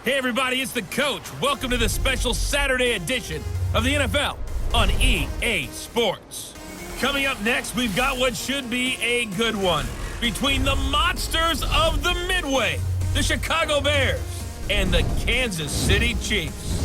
Hey everybody, it's the coach. Welcome to the special Saturday edition of the NFL on EA Sports. Coming up next, we've got what should be a good one between the monsters of the Midway, the Chicago Bears, and the Kansas City Chiefs.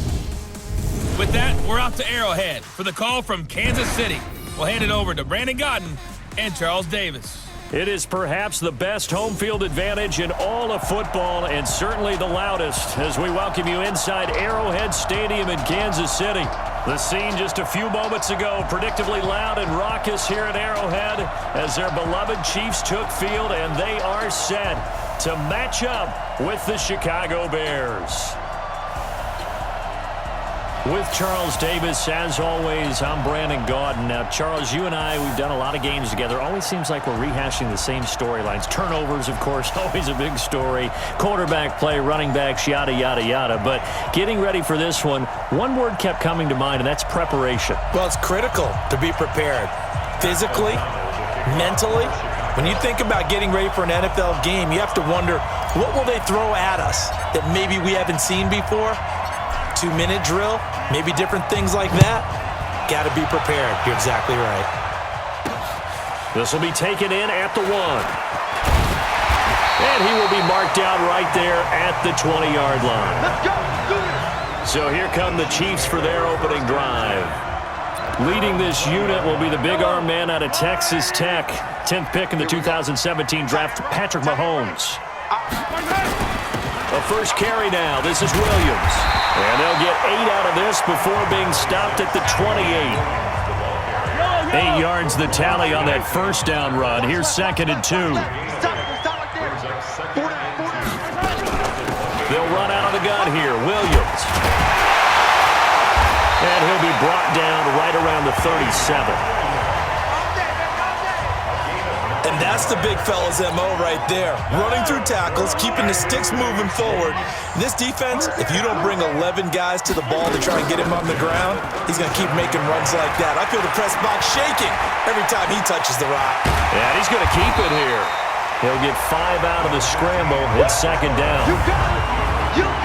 With that, we're off to Arrowhead for the call from Kansas City. We'll hand it over to Brandon Godden and Charles Davis. It is perhaps the best home field advantage in all of football, and certainly the loudest, as we welcome you inside Arrowhead Stadium in Kansas City. The scene just a few moments ago, predictably loud and raucous here at Arrowhead as their beloved Chiefs took field, and they are set to match up with the Chicago Bears. With Charles Davis, as always, I'm Brandon Gaudin. Now, Charles, you and I, we've done a lot of games together. Always seems like we're rehashing the same storylines. Turnovers, of course, always a big story. Quarterback play, running backs, yada, yada, yada. But getting ready for this one word kept coming to mind, and that's preparation. Well, it's critical to be prepared. Physically, mentally. When you think about getting ready for an NFL game, you have to wonder, what will they throw at us that maybe we haven't seen before? 2-minute drill, maybe different things like that. Got to be prepared. You're exactly right. This will be taken in at the 1. And he will be marked down right there at the 20-yard line. Let's go. So here come the Chiefs for their opening drive. Leading this unit will be the big arm man out of Texas Tech. 10th pick in the 2017 draft, Patrick Mahomes. A first carry now. This is Williams. And they'll get 8 out of this before being stopped at the 28. 8 yards the tally on that first down run. Here's 2nd and 2. They'll run out of the gun here. Williams. And he'll be brought down right around the 37. And that's the big fella's MO right there. Running through tackles, keeping the sticks moving forward. This defense, if you don't bring 11 guys to the ball to try and get him on the ground, he's going to keep making runs like that. I feel the press box shaking every time he touches the rock. Yeah, he's going to keep it here. He'll get 5 out of the scramble. It's 2nd down.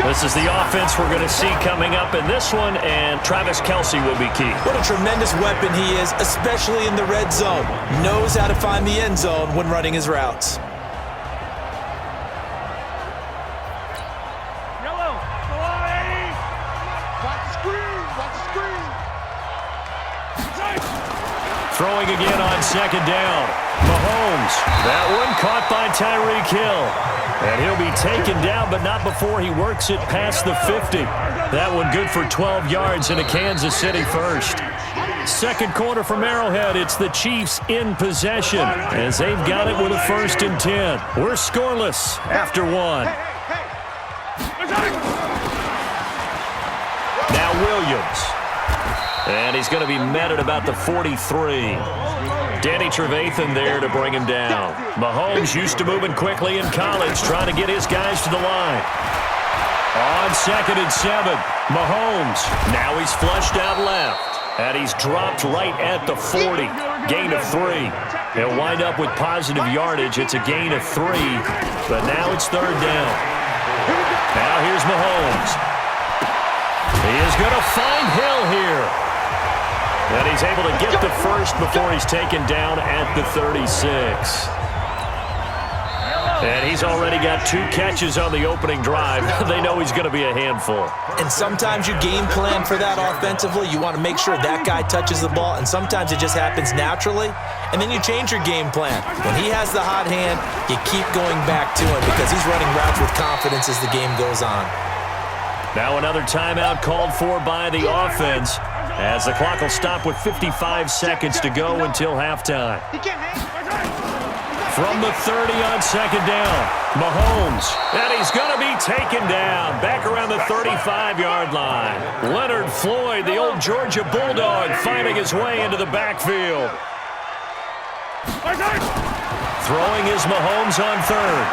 This is the offense we're going to see coming up in this one, and Travis Kelce will be key. What a tremendous weapon he is, especially in the red zone. Knows how to find the end zone when running his routes. Yellow. Go on, Eddie. Watch the screen. Watch the screen. Throwing again on 2nd down. Mahomes. That one caught by Tyreek Hill. And he'll be taken down, but not before he works it past the 50. That one good for 12 yards into Kansas City first. Second quarter from Arrowhead, it's the Chiefs in possession as they've got it with a 1st and 10. We're scoreless after 1. Now Williams. And he's going to be met at about the 43. Danny Trevathan there to bring him down. Mahomes used to moving quickly in college, trying to get his guys to the line. On 2nd and 7, Mahomes. Now he's flushed out left. And he's dropped right at the 40. Gain of 3. He'll wind up with positive yardage. It's a gain of 3. But now it's 3rd down. Now here's Mahomes. He is going to find Hill here. And he's able to get the first before he's taken down at the 36. And he's already got 2 catches on the opening drive. They know he's going to be a handful. And sometimes you game plan for that offensively. You want to make sure that guy touches the ball, and sometimes it just happens naturally. And then you change your game plan. When he has the hot hand, you keep going back to him because he's running routes with confidence as the game goes on. Now another timeout called for by the offense, as the clock will stop with 55 seconds to go until halftime. From the 30 on 2nd down, Mahomes, and he's going to be taken down back around the 35-yard line. Leonard Floyd, the old Georgia Bulldog, finding his way into the backfield. Throwing is Mahomes on 3rd.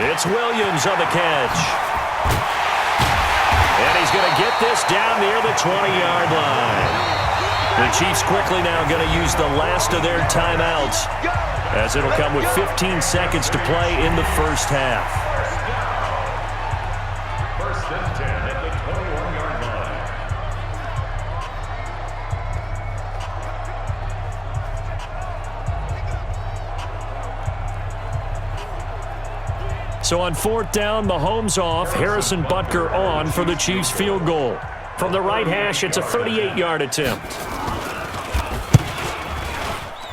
It's Williams on the catch. And he's going to get this down near the 20-yard line. The Chiefs quickly now going to use the last of their timeouts, as it'll come with 15 seconds to play in the first half. So on 4th down, Mahomes off, Harrison Butker on for the Chiefs field goal. From the right hash, it's a 38-yard attempt.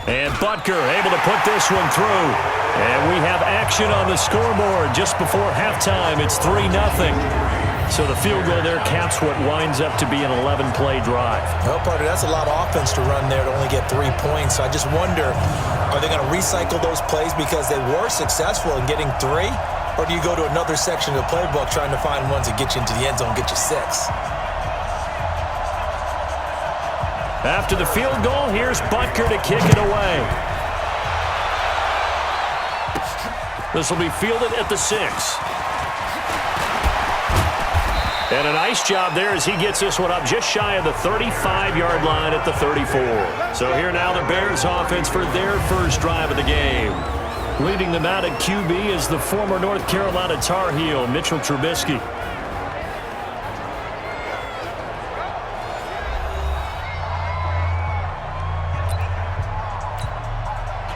And Butker able to put this one through. And we have action on the scoreboard just before halftime. It's 3-0. So the field goal there caps what winds up to be an 11-play drive. Well, partner, that's a lot of offense to run there to only get 3 points. So I just wonder, are they going to recycle those plays because they were successful in getting 3? Or do you go to another section of the playbook trying to find ones that get you into the end zone, get you 6? After the field goal, here's Butker to kick it away. This will be fielded at the 6. And a nice job there as he gets this one up just shy of the 35-yard line at the 34. So here now the Bears offense for their first drive of the game. Leading them out at QB is the former North Carolina Tar Heel, Mitchell Trubisky.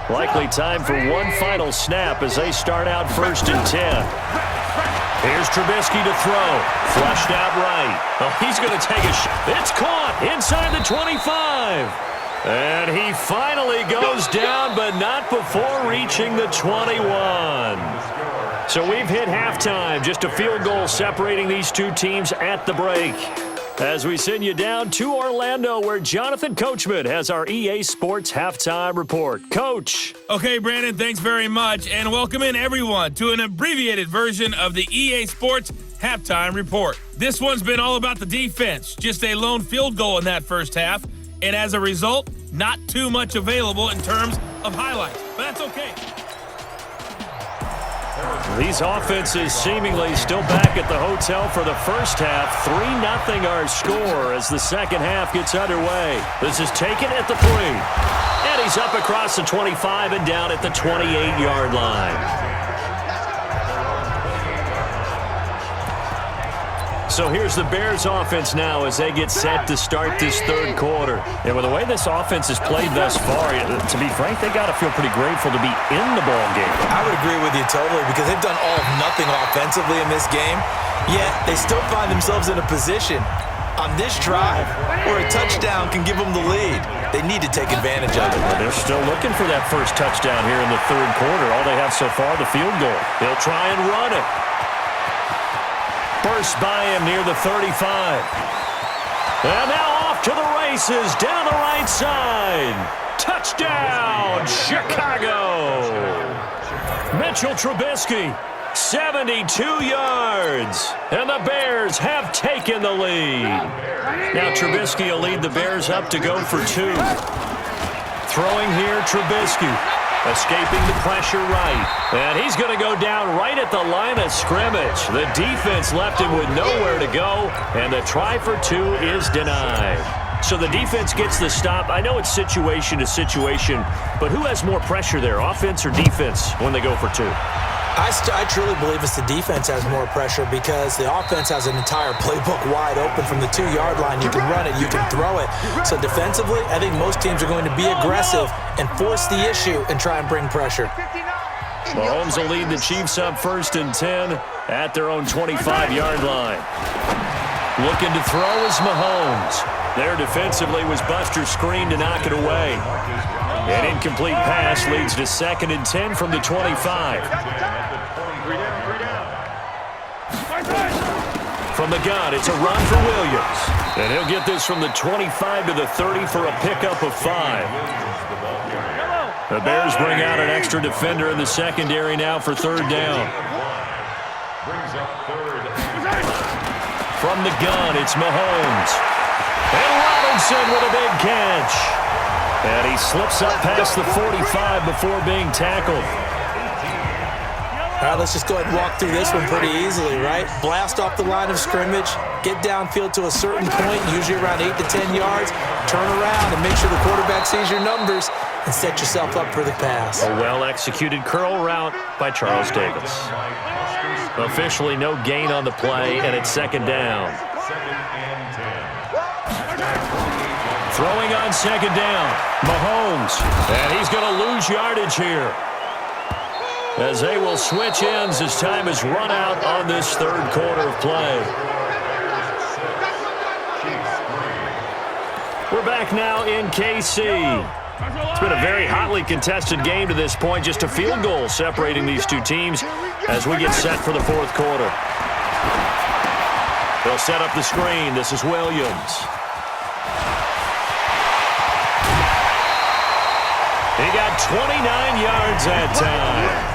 Likely time for one final snap as they start out 1st and 10. Here's Trubisky to throw. Flushed out right. Oh, he's going to take a shot. It's caught inside the 25. And he finally goes down, but not before reaching the 21. So we've hit halftime. Just a field goal separating these two teams at the break. As we send you down to Orlando, where Jonathan Coachman has our EA Sports Halftime Report. Coach. Okay, Brandon, thanks very much. And welcome in, everyone, to an abbreviated version of the EA Sports Halftime Report. This one's been all about the defense. Just a lone field goal in that first half. And as a result, not too much available in terms of highlights. But that's okay. These offenses seemingly still back at the hotel for the first half. 3-0 our score as the second half gets underway. This is taken at the 3. And he's up across the 25 and down at the 28-yard line. So here's the Bears offense now as they get set to start this third quarter. And with the way this offense has played thus far, to be frank, they got to feel pretty grateful to be in the ball game. I would agree with you totally because they've done all of nothing offensively in this game, yet they still find themselves in a position on this drive where a touchdown can give them the lead. They need to take advantage of it. Well, they're still looking for that first touchdown here in the third quarter. All they have so far, the field goal. They'll try and run it. Burst by him near the 35. And now off to the races down the right side. Touchdown, Chicago. Mitchell Trubisky, 72 yards. And the Bears have taken the lead. Now Trubisky will lead the Bears up to go for 2. Throwing here, Trubisky. Escaping the pressure right. And he's going to go down right at the line of scrimmage. The defense left him with nowhere to go, and the try for 2 is denied. So the defense gets the stop. I know it's situation to situation, but who has more pressure there, offense or defense, when they go for 2? I truly believe it's the defense has more pressure because the offense has an entire playbook wide open from the 2-yard line. You can run it, you can throw it. So defensively, I think most teams are going to be aggressive and force the issue and try and bring pressure. Mahomes will lead the Chiefs up 1st and 10 at their own 25-yard line. Looking to throw is Mahomes. There defensively was Buster's screen to knock it away. An incomplete pass leads to 2nd and 10 from the 25. From the gun, it's a run for Williams. And he'll get this from the 25 to the 30 for a pickup of 5. The Bears bring out an extra defender in the secondary now for 3rd down. From the gun, it's Mahomes. And Robinson with a big catch. And he slips up past the 45 before being tackled. All right, let's just go ahead and walk through this one pretty easily, right? Blast off the line of scrimmage, get downfield to a certain point, usually around 8 to 10 yards, turn around and make sure the quarterback sees your numbers and set yourself up for the pass. A well-executed curl route by Charles Davis. Officially no gain on the play, and it's second down. Throwing on second down, Mahomes. And he's going to lose yardage here, as they will switch ends as time is run out on this third quarter of play. We're back now in KC. It's been a very hotly contested game to this point. Just a field goal separating these two teams as we get set for the fourth quarter. They'll set up the screen. This is Williams. He got 29 yards that time.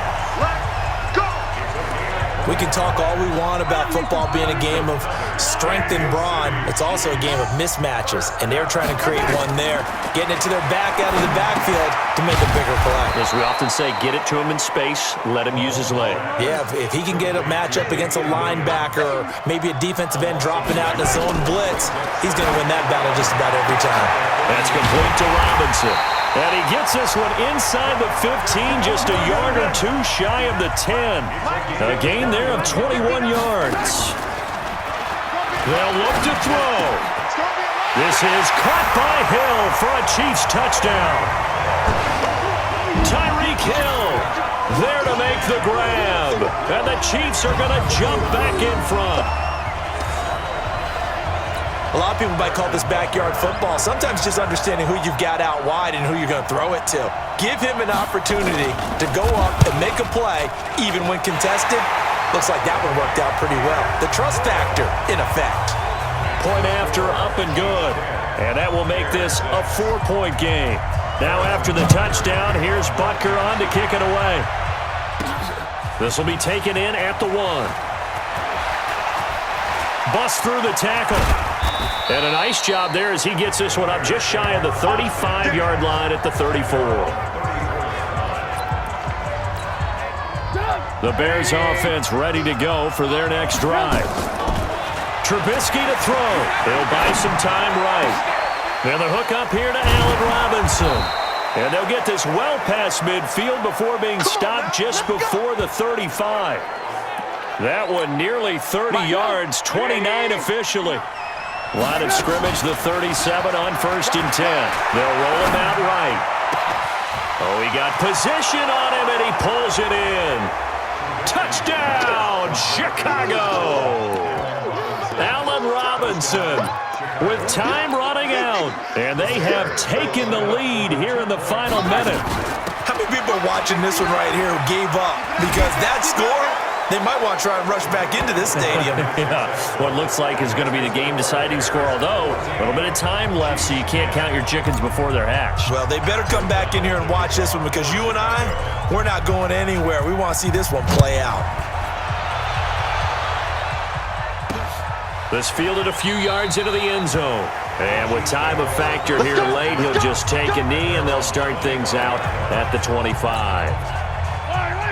We can talk all we want about football being a game of strength and brawn. It's also a game of mismatches, and they're trying to create one there, getting it to their back out of the backfield to make a bigger play. As we often say, get it to him in space, let him use his leg. Yeah, if he can get a matchup against a linebacker or maybe a defensive end dropping out in a zone blitz, he's going to win that battle just about every time. That's complete to Robinson. And he gets this one inside the 15, just a yard or two shy of the 10. A gain there of 21 yards. They'll look to throw. This is caught by Hill for a Chiefs touchdown. Tyreek Hill there to make the grab. And the Chiefs are going to jump back in front. A lot of people might call this backyard football. Sometimes just understanding who you've got out wide and who you're going to throw it to. Give him an opportunity to go up and make a play, even when contested. Looks like that one worked out pretty well. The trust factor, in effect. Point after, up and good. And that will make this a 4-point game. Now after the touchdown, here's Butker on to kick it away. This will be taken in at the 1. Bust through the tackle. And a nice job there as he gets this one up just shy of the 35-yard line at the 34. The Bears offense ready to go for their next drive. Trubisky to throw. They'll buy some time right. And the hook up here to Allen Robinson. And they'll get this well past midfield before being stopped just before the 35. That one nearly 30 yards, 29 officially. Line of scrimmage, the 37 on 1st and 10. They'll roll him out right. Oh, he got position on him, and he pulls it in. Touchdown, Chicago! Allen Robinson with time running out, and they have taken the lead here in the final minute. How many people are watching this one right here who gave up? Because that score, they might want to try and rush back into this stadium. Yeah, what looks like is going to be the game-deciding score, although a little bit of time left, so you can't count your chickens before they're hatched. Well, they better come back in here and watch this one, because you and I, we're not going anywhere. We want to see this one play out. This fielded a few yards into the end zone. And with time a factor here late, he'll just take a knee, and they'll start things out at the 25.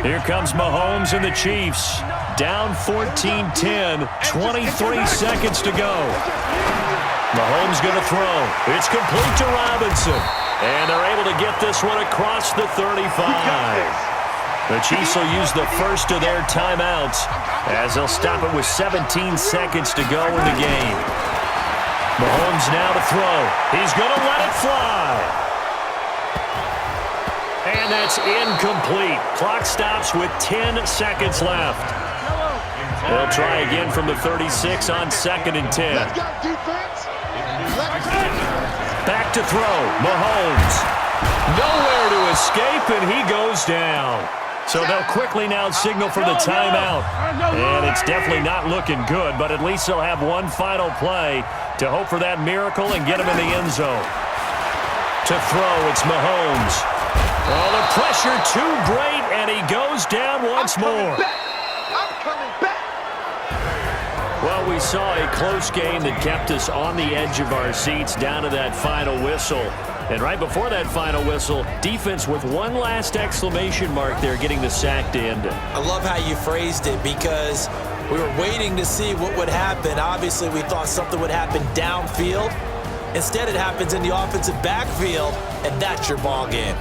Here comes Mahomes and the Chiefs. Down 14-10, 23 seconds to go. Mahomes going to throw. It's complete to Robinson. And they're able to get this one across the 35. The Chiefs will use the first of their timeouts as they'll stop it with 17 seconds to go in the game. Mahomes now to throw. He's going to let it fly. And that's incomplete. Clock stops with 10 seconds left. They'll try again from the 36 on 2nd and 10. Back to throw. Mahomes. Nowhere to escape, and he goes down. So they'll quickly now signal for the timeout. And it's definitely not looking good, but at least they'll have one final play to hope for that miracle and get him in the end zone. To throw, it's Mahomes. Oh, the pressure too great, and he goes down once more. I'm coming back. Well, we saw a close game that kept us on the edge of our seats down to that final whistle. And right before that final whistle, defense with one last exclamation mark there, getting the sack to end it. I love how you phrased it, because we were waiting to see what would happen. Obviously, we thought something would happen downfield. Instead, it happens in the offensive backfield, and that's your ball game.